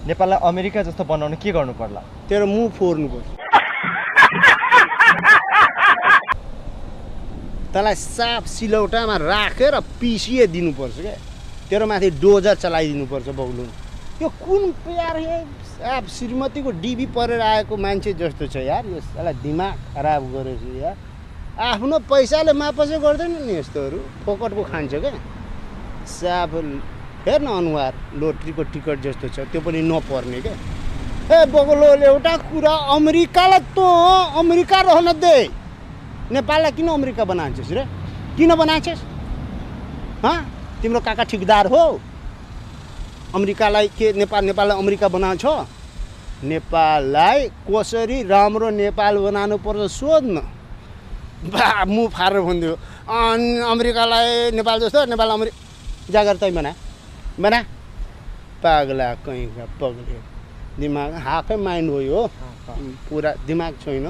नेपाललाई अमेरिका जस्तो बनाउन के गर्नु पर्ला? तेरो मुख फोर्नु पर्छ। तँलाई साफ सिलौटामा राखेर पिसिए दिनुपर्छ क्या। तेरो माथि डोजर चलाइदिनुपर्छ बौलुन। यो कुन यार साफ श्रीमतीको डिबी परेर आएको मान्छे जस्तो छ यार। यो साला दिमाग खराब गरेछ यार। आफ्नो पैसाले मापसै गर्दैन नि यस्तोहरू, फोकटको खान्छ क्या। साफ हेर न अनुहार लोटरीको टिकट जस्तो छ, त्यो पनि नपर्ने क्या। ए बगलोले एउटा कुरा, अमेरिकालाई त अमेरिका रहन दे, नेपाललाई किन अमेरिका बनान्छस् रे? किन बनान्छस्? तिम्रो काका ठिकदार हो? अमेरिकालाई के नेपाललाई अमेरिका बनाउँछ? नेपाललाई कसरी राम्रो नेपाल बनाउनु पर्छ सोध्न। बा मुख फारेर भन्दियो अमेरिकालाई नेपाल जस्तो, नेपाल अमेरिका जागर तै बना पागला कहीँ पग्ल्यो। दिमाग हाफै माइन्ड हो यो, पुरा दिमाग छैन।